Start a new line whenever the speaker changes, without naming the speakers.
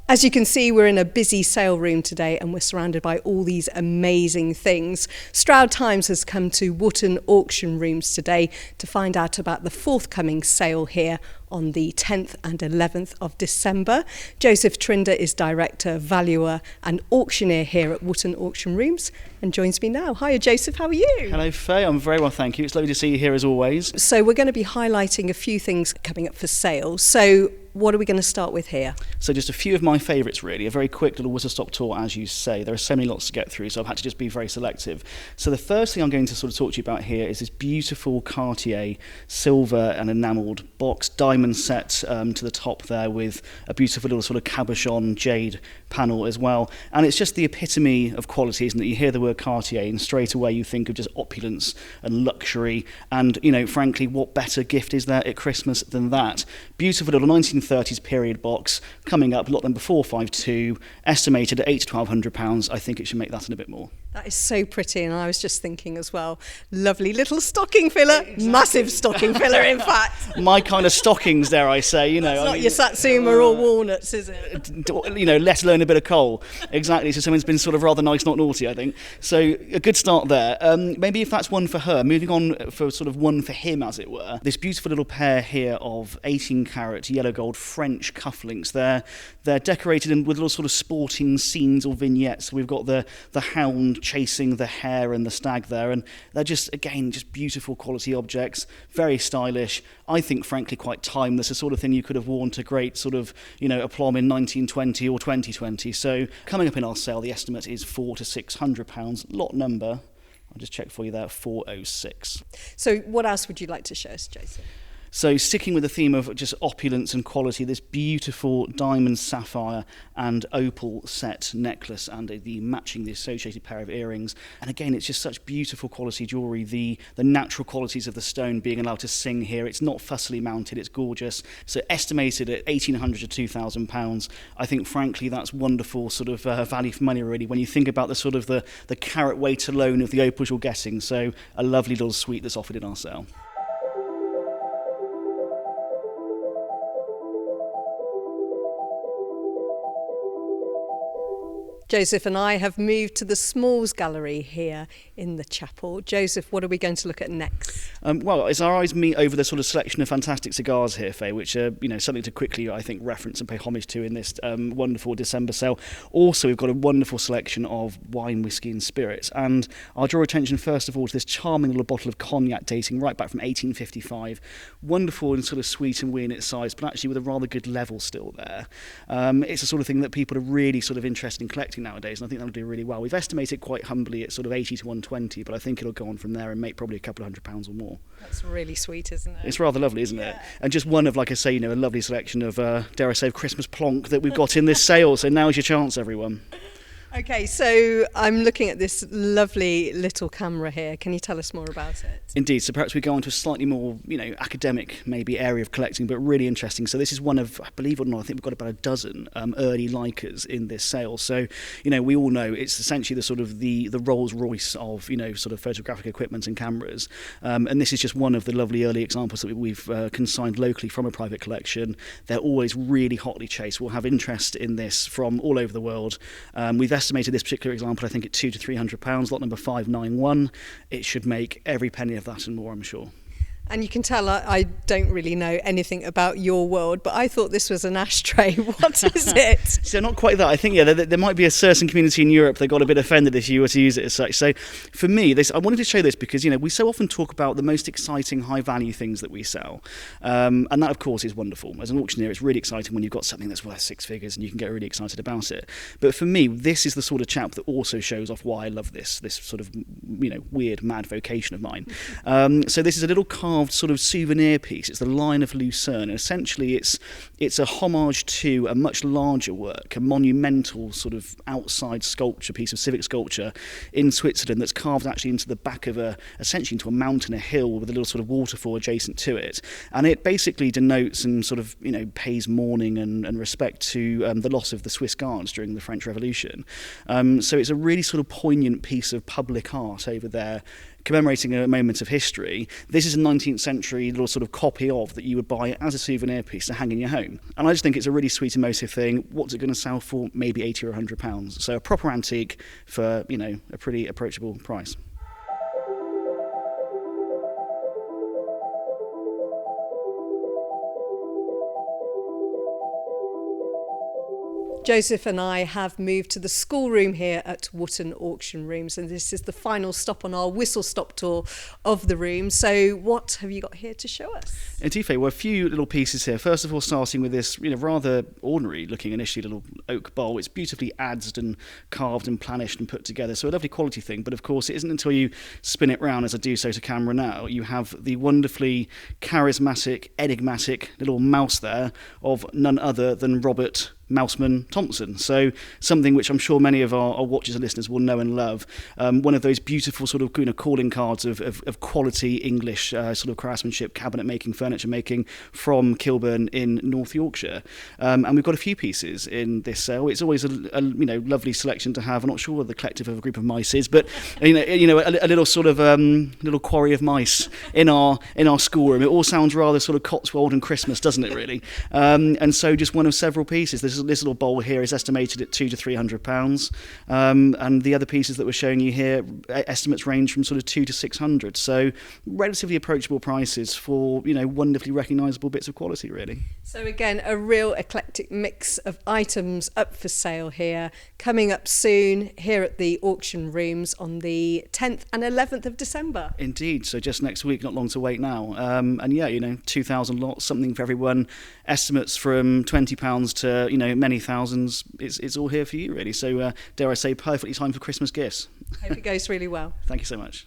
As you can see, we're in a busy sale room today and we're surrounded by all these amazing things. Stroud Times has come to Wotton Auction Rooms today to find out about the forthcoming sale here on the 10th and 11th of December. Joseph Trinder is Director, Valuer and Auctioneer here at Wotton Auction Rooms and joins me now. Hiya Joseph, how are you?
Hello Faye, I'm very well thank you. It's lovely to see you here as always.
So we're going to be highlighting a few things coming up for sale. So what are we going to start with here?
So just a few of my favourites really, a very quick little whistle-stop tour as you say. There are so many lots to get through, so I've had to just be very selective. So the first thing I'm going to sort of talk to you about here is this beautiful Cartier silver and enamelled box diamond set to the top there with a beautiful little sort of cabochon jade panel as well. And it's just the epitome of quality, isn't it? You hear the word Cartier and straight away you think of just opulence and luxury. And, you know, frankly, what better gift is there at Christmas than that? Beautiful little 1930s period box coming up, lot number 452, estimated at £800 to £1,200. I think it should make that and a bit more.
That is so pretty, and I was just thinking as well, lovely little stocking filler, exactly. Massive stocking filler in fact.
My kind of stockings, dare I say, you know.
It's not your Satsuma or walnuts, is it?
You know, let alone a bit of coal. Exactly, so someone's been sort of rather nice, not naughty, I think. So a good start there. Maybe if that's one for her, moving on for sort of one for him, as it were. This beautiful little pair here of 18-carat yellow gold French cufflinks. They're decorated with little sort of sporting scenes or vignettes. So we've got the hound chasing the hare and the stag there, and they're just, again, just beautiful quality objects, very stylish. I think, frankly, quite timeless, the sort of thing you could have worn to great sort of, you know, aplomb in 1920 or 2020. So coming up in our sale, the estimate is £400 to £600. Lot number, I'll just check for you there, 406.
So what else would you like to show us, Jason?
So sticking with the theme of just opulence and quality, this beautiful diamond, sapphire and opal set necklace and the associated pair of earrings. And again, it's just such beautiful quality jewellery, the natural qualities of the stone being allowed to sing here. It's not fussily mounted, it's gorgeous. So estimated at £1,800 to £2,000. I think, frankly, that's wonderful sort of value for money, really, when you think about the sort of the carat weight alone of the opals you're getting. So a lovely little suite that's offered in our sale.
Joseph and I have moved to the Smalls Gallery here in the chapel. Joseph, what are we going to look at next?
Well, as our eyes meet over the sort of selection of fantastic cigars here, Faye, which are, you know, something to quickly, I think, reference and pay homage to in this wonderful December sale. Also, we've got a wonderful selection of wine, whiskey and spirits. And I'll draw attention, first of all, to this charming little bottle of cognac dating right back from 1855. Wonderful and sort of sweet and wee in its size, but actually with a rather good level still there. It's the sort of thing that people are really sort of interested in collecting nowadays, and I think that'll do really well. We've estimated quite humbly at sort of 80 to 120, but I think it'll go on from there and make probably a couple of £100 or more.
That's really sweet, isn't it?
It's rather lovely, isn't it? And just one of, like I say, you know, a lovely selection of, dare I say, Christmas plonk that we've got in this sale. So now's your chance, everyone.
Okay, so I'm looking at this lovely little camera here. Can you tell us more about it?
Indeed. So perhaps we go on to a slightly more, you know, academic maybe area of collecting, but really interesting. So this is one of, I believe it or not, I think we've got about a dozen early Leicas in this sale. So, you know, we all know it's essentially the sort of the Rolls Royce of, you know, sort of photographic equipment and cameras. And this is just one of the lovely early examples that we've consigned locally from a private collection. They're always really hotly chased. We'll have interest in this from all over the world. We've estimated this particular example, I think, at £200 to £300. Lot number 591. It should make every penny of that and more, I'm sure.
And you can tell I don't really know anything about your world, but I thought this was an ashtray. What is it?
So not quite that. I think, yeah, there might be a certain community in Europe that got a bit offended if you were to use it as such. So for me, I wanted to show this because, you know, we so often talk about the most exciting high-value things that we sell. And that, of course, is wonderful. As an auctioneer, it's really exciting when you've got something that's worth six figures and you can get really excited about it. But for me, this is the sort of chap that also shows off why I love this sort of, you know, weird, mad vocation of mine. So this is a little carved sort of souvenir piece. It's the Lion of Lucerne, and essentially it's a homage to a much larger work, a monumental sort of outside sculpture, piece of civic sculpture in Switzerland that's carved actually into the back of essentially into a mountain, a hill with a little sort of waterfall adjacent to it. And it basically denotes and sort of, you know, pays mourning and respect to the loss of the Swiss Guards during the French Revolution. So it's a really sort of poignant piece of public art over there commemorating a moment of history. This is a 19th century little sort of copy of that you would buy as a souvenir piece to hang in your home. And I just think it's a really sweet, emotive thing. What's it going to sell for? Maybe 80 or 100 pounds. So a proper antique for, you know, a pretty approachable price.
Joseph and I have moved to the schoolroom here at Wotton Auction Rooms, and this is the final stop on our whistle-stop tour of the room. So what have you got here to show us?
Indeed, Faye, well, a few little pieces here. First of all, starting with this, you know, rather ordinary-looking initially little oak bowl. It's beautifully adzed and carved and planished and put together, so a lovely quality thing. But of course, it isn't until you spin it round, as I do so to camera now, you have the wonderfully charismatic, enigmatic little mouse there of none other than Robert Mouseman Thompson. So something which I'm sure many of our watchers and listeners will know and love. One of those beautiful sort of, you know, calling cards of quality English sort of craftsmanship, cabinet making, furniture making from Kilbern in North Yorkshire. And we've got a few pieces in this sale. It's always a you know, lovely selection to have. I'm not sure what the collective of a group of mice is, but you know a little sort of little quarry of mice in our schoolroom. It all sounds rather sort of Cotswold and Christmas, doesn't it, really? And so just one of several pieces. This little bowl here is estimated at £200 to £300, and the other pieces that we're showing you here, estimates range from sort of £200 to £600. So relatively approachable prices for, you know, wonderfully recognisable bits of quality, really.
So again, a real eclectic mix of items up for sale here, coming up soon here at the auction rooms on the 10th and 11th of December.
Indeed, so just next week, not long to wait now. And yeah, you know, 2,000 lots, something for everyone. Estimates from £20 to, you know, many thousands. It's all here for you, really. So dare I say, perfectly timed for Christmas gifts.
Hope it goes really well.
Thank you so much.